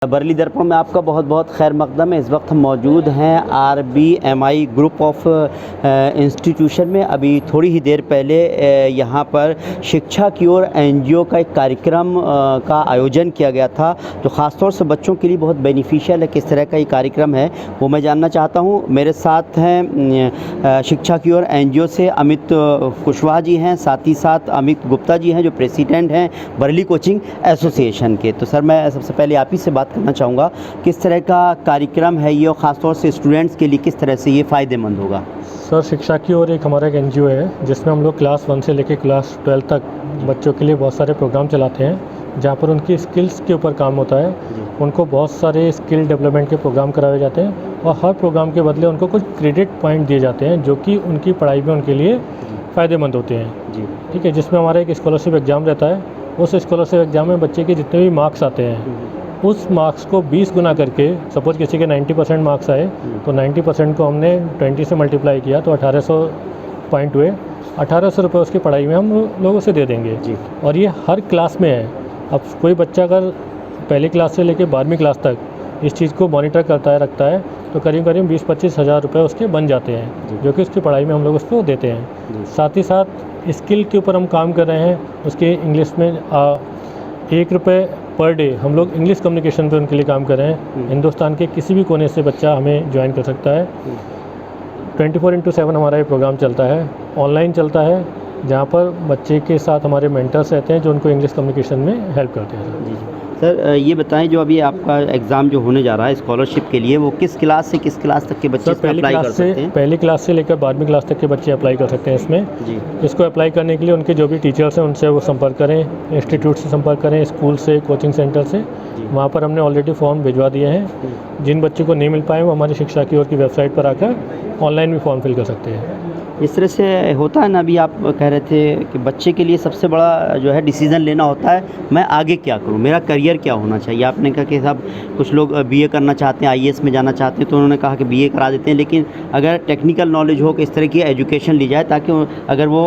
बरेली दर्पण में आपका बहुत बहुत खैर मकदम है। इस वक्त हम मौजूद हैं RBMI ग्रुप ऑफ इंस्टीट्यूशन में। अभी थोड़ी ही देर पहले यहाँ पर शिक्षा की ओर NGO का एक कार्यक्रम का आयोजन किया गया था, जो ख़ासतौर से बच्चों के लिए बहुत बेनिफिशियल है। किस तरह का ये कार्यक्रम है वो मैं जानना चाहता हूँ। मेरे साथ हैं शिक्षा की ओर NGO से अमित कुशवाहा जी हैं, साथ ही साथ अमित गुप्ता जी हैं जो प्रेसिडेंट हैं बरेली कोचिंग एसोसिएशन के। तो सर, मैं सबसे पहले आप ही से बात करना चाहूँगा, किस तरह का कार्यक्रम है ये और ख़ासतौर से स्टूडेंट्स के लिए किस तरह से ये फ़ायदेमंद होगा? सर, शिक्षा की ओर हमारा एक NGO है जिसमें हम लोग क्लास 1 से लेकर क्लास 12 तक बच्चों के लिए बहुत सारे प्रोग्राम चलाते हैं, जहाँ पर उनकी स्किल्स के ऊपर काम होता है। उनको बहुत सारे स्किल डेवलपमेंट के प्रोग्राम कराए जाते हैं और हर प्रोग्राम के बदले उनको कुछ क्रेडिट पॉइंट दिए जाते हैं जो कि उनकी पढ़ाई में उनके लिए फ़ायदेमंद होते हैं। ठीक है, जिसमें हमारा एक स्कॉलरशिप एग्ज़ाम रहता है। उस स्कॉलरशिप एग्ज़ाम में बच्चे के जितने भी मार्क्स आते हैं उस मार्क्स को 20 गुना करके, सपोज किसी के 90% मार्क्स आए तो 90% को हमने 20 से मल्टीप्लाई किया तो 1800 पॉइंट हुए। 1800 रुपये उसकी पढ़ाई में हम लोग उसे दे देंगे जी। और ये हर क्लास में है। अब कोई बच्चा अगर पहली क्लास से लेकर 12वीं क्लास तक इस चीज़ को मॉनिटर करता है, रखता है, तो करीब 20-25 हज़ार रुपये उसके बन जाते हैं, जो कि उसकी पढ़ाई में हम लोग उसको देते हैं। साथ ही साथ स्किल के ऊपर हम काम कर रहे हैं। उसके इंग्लिश में 1 रुपये पर डे हम लोग इंग्लिश कम्युनिकेशन पे उनके लिए काम कर रहे हैं। हिंदुस्तान के किसी भी कोने से बच्चा हमें ज्वाइन कर सकता है। 24/7 हमारा ये प्रोग्राम चलता है, ऑनलाइन चलता है, जहाँ पर बच्चे के साथ हमारे मेंटर्स रहते हैं जो उनको इंग्लिश कम्युनिकेशन में हेल्प करते हैं। जी सर, ये बताएं, जो अभी आपका एग्ज़ाम जो होने जा रहा है स्कॉलरशिप के लिए, वो किस क्लास से किस क्लास तक के बच्चे इसमें अप्लाई कर सकते हैं? पहली क्लास से लेकर 12वीं क्लास तक के बच्चे अप्लाई कर सकते हैं इसमें जी। इसको अप्लाई करने के लिए उनके जो भी टीचर्स हैं उनसे वो संपर्क करें, इंस्टीट्यूट से संपर्क करें, स्कूल से, कोचिंग सेंटर से। वहाँ पर हमने ऑलरेडी फॉर्म भिजवा दिए हैं। जिन बच्चों को नहीं मिल पाए वो हमारी शिक्षा की ओर की वेबसाइट पर आकर ऑनलाइन भी फॉर्म फिल कर सकते हैं। इस तरह से होता है ना, अभी आप कह रहे थे कि बच्चे के लिए सबसे बड़ा जो है डिसीज़न लेना होता है, मैं आगे क्या करूं, मेरा करियर क्या होना चाहिए। आपने कहा कि साहब कुछ लोग BA करना चाहते हैं, IAS में जाना चाहते हैं, तो उन्होंने कहा कि BA करा देते हैं। लेकिन अगर टेक्निकल नॉलेज हो कि इस तरह की एजुकेशन ली जाए, ताकि अगर वो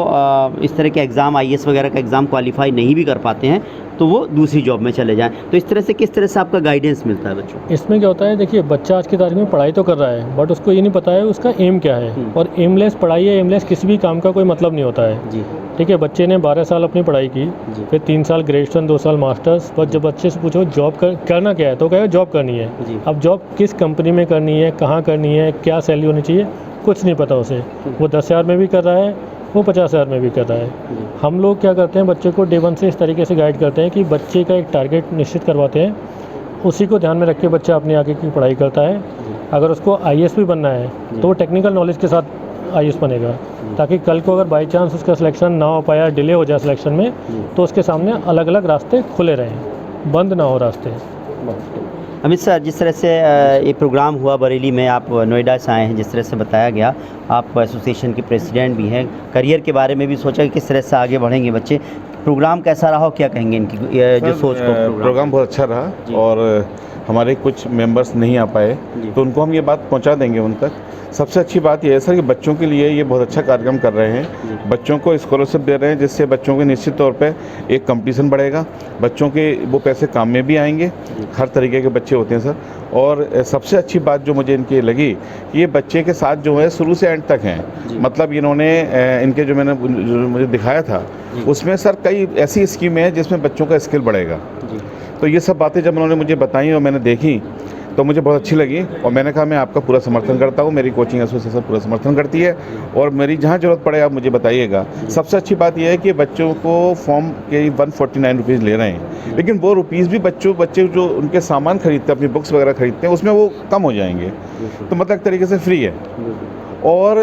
इस तरह के एग्ज़ाम IAS वगैरह का एग्ज़ाम क्वालिफाई नहीं भी कर पाते हैं तो वो दूसरी जॉब में चले जाएं। तो इस तरह से किस तरह से आपका गाइडेंस मिलता है बच्चों? इसमें क्या होता है, देखिए, बच्चा आज की तारीख में पढ़ाई तो कर रहा है बट उसको ये नहीं पता है उसका एम क्या है। और एमलेस पढ़ाई है, एमलेस किसी भी काम का कोई मतलब नहीं होता है जी। ठीक है, बच्चे ने 12 साल अपनी पढ़ाई की, फिर 3 साल ग्रेजुएशन, 2 साल मास्टर्स, पर जब बच्चे से पूछो जॉब करना क्या है तो कहेगा जॉब करनी है। अब जॉब किस कंपनी में करनी है, कहाँ करनी है, क्या सैलरी होनी चाहिए, कुछ नहीं पता उसे। वो 10,000 में भी कर रहा है, वो 50,000 में भी कर रहा है। हम लोग क्या करते हैं, बच्चे को Day 1 से इस तरीके से गाइड करते हैं कि बच्चे का एक टारगेट निश्चित करवाते हैं, उसी को ध्यान में रख के बच्चा अपनी आगे की पढ़ाई करता है। अगर उसको IAS भी बनना है तो वो टेक्निकल नॉलेज के साथ IAS बनेगा, ताकि कल को अगर बाई चांस उसका सिलेक्शन ना हो पाया, डिले हो जाए सिलेक्शन में, तो उसके सामने अलग अलग रास्ते खुले रहें, बंद ना हो रास्ते। अमित सर, जिस तरह से ये प्रोग्राम हुआ बरेली में, आप नोएडा से आए हैं, जिस तरह से बताया गया, आप एसोसिएशन के प्रेसिडेंट भी हैं, करियर के बारे में भी सोचा कि किस तरह से आगे बढ़ेंगे बच्चे। प्रोग्राम कैसा रहा, क्या कहेंगे इनकी जो सोच को? प्रोग्राम बहुत अच्छा रहा और हमारे कुछ मेंबर्स नहीं आ पाए तो उनको हम ये बात पहुंचा देंगे उन तक। सबसे अच्छी बात यह है सर कि बच्चों के लिए ये बहुत अच्छा कार्यक्रम कर रहे हैं। बच्चों को स्कॉलरशिप दे रहे हैं, जिससे बच्चों के निश्चित तौर पे एक कंपटीशन बढ़ेगा, बच्चों के वो पैसे काम में भी आएंगे। हर तरीके के बच्चे होते हैं सर। और सबसे अच्छी बात जो मुझे इनकी लगी, ये बच्चे के साथ जो है शुरू से एंड तक हैं। मतलब इन्होंने इनके जो मुझे दिखाया था उसमें सर कई ऐसी स्कीमें हैं जिसमें बच्चों का स्किल बढ़ेगा। तो ये सब बातें जब उन्होंने मुझे बताई और मैंने देखी तो मुझे बहुत अच्छी लगी और मैंने कहा मैं आपका पूरा समर्थन करता हूँ, मेरी कोचिंग एसोसिएशन पूरा समर्थन करती है और मेरी जहाँ ज़रूरत पड़े आप मुझे बताइएगा। सबसे अच्छी बात यह है कि बच्चों को फॉर्म के 149 रुपीज़ ले रहे हैं, लेकिन वो रुपीज़ भी बच्चे जो उनके सामान खरीदते हैं, अपनी बुक्स वगैरह खरीदते हैं, उसमें वो कम हो जाएंगे। तो मतलब एक तरीके से फ्री है। और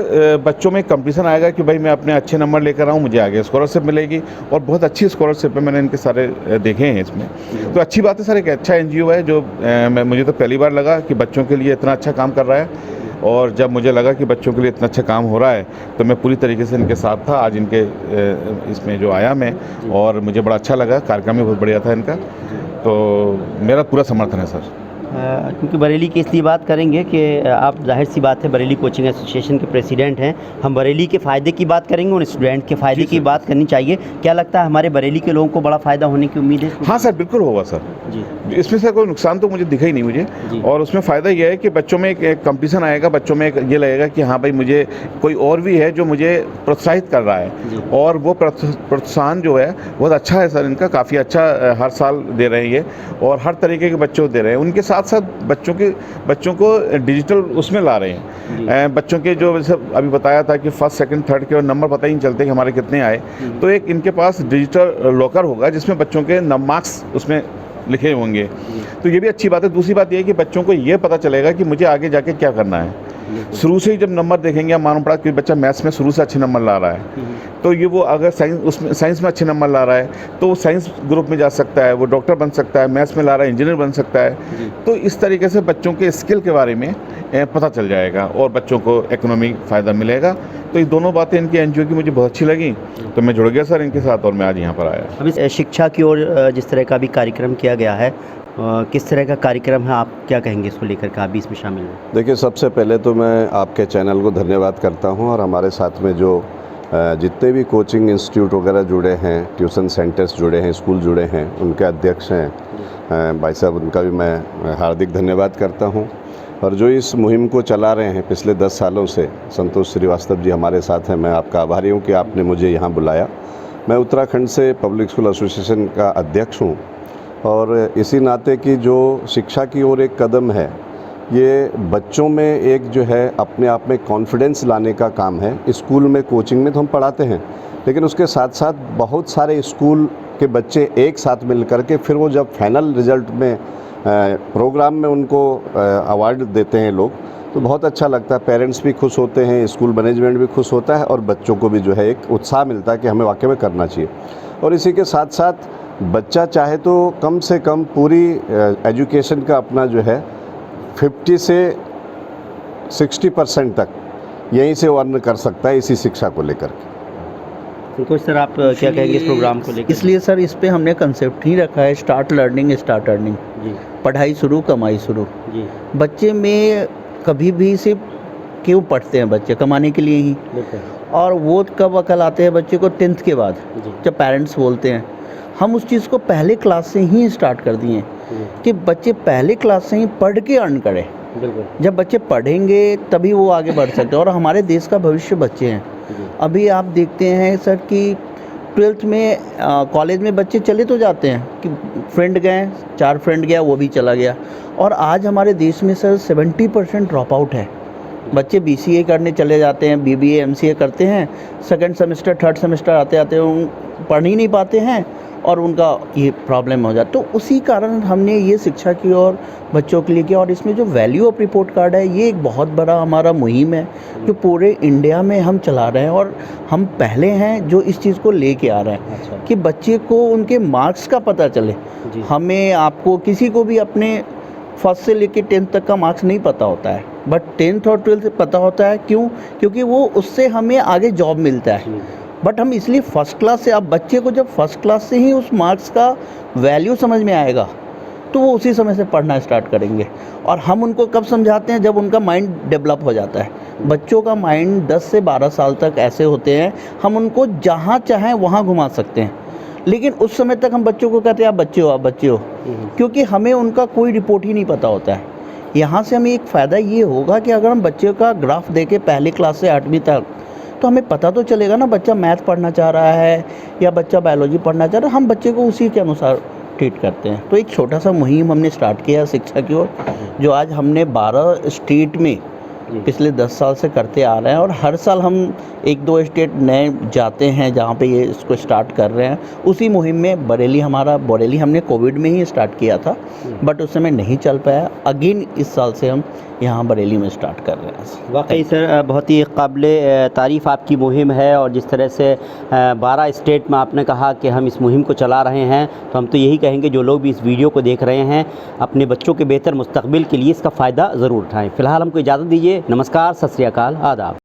बच्चों में कंपटीशन आएगा कि भाई मैं अपने अच्छे नंबर लेकर आऊँ, मुझे आगे स्कॉलरशिप मिलेगी और बहुत अच्छी स्कॉलरशिप है। मैंने इनके सारे देखे हैं इसमें, तो अच्छी बात है सर। एक अच्छा NGO है जो मुझे तो पहली बार लगा कि बच्चों के लिए इतना अच्छा काम कर रहा है। और जब मुझे लगा कि बच्चों के लिए इतना अच्छा काम हो रहा है तो मैं पूरी तरीके से इनके साथ था। आज इनके इसमें जो आया मैं, और मुझे बड़ा अच्छा लगा, कार्यक्रम भी बहुत बढ़िया था इनका, तो मेरा पूरा समर्थन है सर। क्योंकि बरेली की इसलिए बात करेंगे कि आप जाहिर सी बात है बरेली कोचिंग एसोसिएशन के प्रेसिडेंट हैं, हम बरेली के फ़ायदे की बात करेंगे और स्टूडेंट के फ़ायदे की बात करनी चाहिए। क्या लगता है हमारे बरेली के लोगों को बड़ा फ़ायदा होने की उम्मीद है? हाँ सर, बिल्कुल होगा सर जी। इसमें से कोई नुकसान तो मुझे दिखा ही नहीं मुझे। और उसमें फ़ायदा ये है कि बच्चों में एक कंपटीशन आएगा, बच्चों में ये लगेगा कि हाँ भाई मुझे कोई और भी है जो मुझे प्रोत्साहित कर रहा है, और वो प्रोत्साहन जो है बहुत अच्छा है सर, इनका काफ़ी अच्छा हर साल दे रहे हैं ये, और हर तरीके के बच्चों को दे रहे हैं। उनके साथ साथ बच्चों को डिजिटल उसमें ला रहे हैं। बच्चों के जो जैसे अभी बताया था कि फर्स्ट सेकंड थर्ड के नंबर पता ही नहीं चलते कि हमारे कितने आए, तो एक इनके पास डिजिटल लॉकर होगा जिसमें बच्चों के मार्क्स उसमें लिखे होंगे, तो ये भी अच्छी बात है। दूसरी बात ये है कि बच्चों को ये पता चलेगा कि मुझे आगे जाके क्या करना है। शुरू से ही जब नंबर देखेंगे, मालूम पड़ा कि बच्चा मैथ्स में शुरू से अच्छे नंबर ला रहा है, तो ये वो अगर साइंस में अच्छे नंबर ला रहा है तो वो साइंस ग्रुप में जा सकता है, वो डॉक्टर बन सकता है, मैथ्स में ला रहा है इंजीनियर बन सकता है। तो इस तरीके से बच्चों के स्किल के बारे में पता चल जाएगा और बच्चों को इकोनॉमिक फ़ायदा मिलेगा। तो ये दोनों बातें इनकी एनजीओ की मुझे बहुत अच्छी लगी, तो मैं जुड़ गया सर इनके साथ और मैं आज यहाँ पर आया। अभी शिक्षा की ओर जिस तरह का भी कार्यक्रम किया गया है, किस तरह का कार्यक्रम है, आप क्या कहेंगे इसको लेकर के, आप भी इसमें शामिल हैं? देखिए, सबसे पहले तो मैं आपके चैनल को धन्यवाद करता हूं, और हमारे साथ में जो जितने भी कोचिंग इंस्टीट्यूट वगैरह जुड़े हैं, ट्यूशन सेंटर्स जुड़े हैं, स्कूल जुड़े हैं, उनके अध्यक्ष हैं भाई साहब, उनका भी मैं हार्दिक धन्यवाद करता हूं। और जो इस मुहिम को चला रहे हैं पिछले 10 सालों से, संतोष श्रीवास्तव जी हमारे साथ हैं। मैं आपका आभारी हूँ कि आपने मुझे यहाँ बुलाया। मैं उत्तराखंड से पब्लिक स्कूल एसोसिएशन का अध्यक्ष हूँ, और इसी नाते कि जो शिक्षा की ओर एक कदम है, ये बच्चों में एक जो है अपने आप में कॉन्फिडेंस लाने का काम है। स्कूल में, कोचिंग में तो हम पढ़ाते हैं, लेकिन उसके साथ साथ बहुत सारे स्कूल के बच्चे एक साथ मिल कर के फिर वो जब फाइनल रिज़ल्ट में प्रोग्राम में उनको अवार्ड देते हैं लोग, तो बहुत अच्छा लगता है। पेरेंट्स भी खुश होते हैं, स्कूल मैनेजमेंट भी खुश होता है, और बच्चों को भी जो है एक उत्साह मिलता है कि हमें वाकई में करना चाहिए। और इसी के साथ साथ बच्चा चाहे तो कम से कम पूरी एजुकेशन का अपना जो है 50 से 60% तक यहीं से अर्न कर सकता है इसी शिक्षा को लेकर के। संतोष सर, आप क्या कहेंगे इस प्रोग्राम को लेकर? इसलिए सर इस पे हमने कंसेप्ट ही रखा है, स्टार्ट लर्निंग स्टार्ट अर्निंग। जी। पढ़ाई शुरू, कमाई शुरू। जी। बच्चे में कभी भी सिर्फ क्यों पढ़ते हैं बच्चे? कमाने के लिए ही। और वो कब अकल आते हैं बच्चे को? 10th के बाद, जब पेरेंट्स बोलते हैं। हम उस चीज़ को पहले क्लास से ही स्टार्ट कर दिए हैं कि बच्चे पहले क्लास से ही पढ़ के अर्न करें। जब बच्चे पढ़ेंगे तभी वो आगे बढ़ सकते हैं, और हमारे देश का भविष्य बच्चे हैं। अभी आप देखते हैं सर कि 12th में कॉलेज में बच्चे चले तो जाते हैं कि फ्रेंड गए, 4 फ्रेंड गया, वो भी चला गया। और आज हमारे देश में सर 70% ड्रॉप आउट है। बच्चे BCA करने चले जाते हैं, BBA MCA करते हैं, सेकंड सेमेस्टर थर्ड सेमेस्टर आते आते पढ़ ही नहीं पाते हैं, और उनका ये प्रॉब्लम हो जाता। तो उसी कारण हमने ये शिक्षा की और बच्चों के लिए किया। और इसमें जो वैल्यू ऑफ रिपोर्ट कार्ड है, ये एक बहुत बड़ा हमारा मुहिम है जो पूरे इंडिया में हम चला रहे हैं, और हम पहले हैं जो इस चीज़ को लेके आ रहे हैं। अच्छा। कि बच्चे को उनके मार्क्स का पता चले। हमें, आपको, किसी को भी अपने फर्स्ट से लेके 10th तक का मार्क्स नहीं पता होता है, बट 10th और 12th पता होता है। क्यों? क्योंकि वो उससे हमें आगे जॉब मिलता है। बट हम इसलिए फर्स्ट क्लास से, अब बच्चे को जब फर्स्ट क्लास से ही उस मार्क्स का वैल्यू समझ में आएगा, तो वो उसी समय से पढ़ना स्टार्ट करेंगे। और हम उनको कब समझाते हैं? जब उनका माइंड डेवलप हो जाता है। बच्चों का माइंड 10 से 12 साल तक ऐसे होते हैं, हम उनको जहाँ चाहें वहाँ घुमा सकते हैं, लेकिन उस समय तक हम बच्चों को कहते हैं आप बच्चे हो, आप बच्चे हो, क्योंकि हमें उनका कोई रिपोर्ट ही नहीं पता होता है। यहाँ से हमें एक फ़ायदा ये होगा कि अगर हम बच्चे का ग्राफ देखें पहली क्लास से 8वीं तक, तो हमें पता तो चलेगा ना बच्चा मैथ पढ़ना चाह रहा है या बच्चा बायोलॉजी पढ़ना चाह रहा है। हम बच्चे को उसी के अनुसार ट्रीट करते हैं। तो एक छोटा सा मुहिम हमने स्टार्ट किया शिक्षा की ओर, जो आज हमने 12 स्टेट में पिछले 10 साल से करते आ रहे हैं, और हर साल हम 1-2 स्टेट नए जाते हैं जहाँ पे ये इसको स्टार्ट कर रहे हैं। उसी मुहिम में बरेली हमने कोविड में ही स्टार्ट किया था, बट उस समय नहीं चल पाया। अगेन इस साल से हम यहाँ बरेली में स्टार्ट कर रहे हैं। वाकई सर, बहुत ही काबिले तारीफ़ आपकी मुहिम है, और जिस तरह से 12 स्टेट में आपने कहा कि हम इस मुहिम को चला रहे हैं, तो हम तो यही कहेंगे जो लोग भी इस वीडियो को देख रहे हैं, अपने बच्चों के बेहतर मुस्तकबिल के लिए इसका फ़ायदा ज़रूर उठाएँ। फ़िलहाल हमको इजाज़त दीजिए। नमस्कार, सत श्री अकाल, आदाब।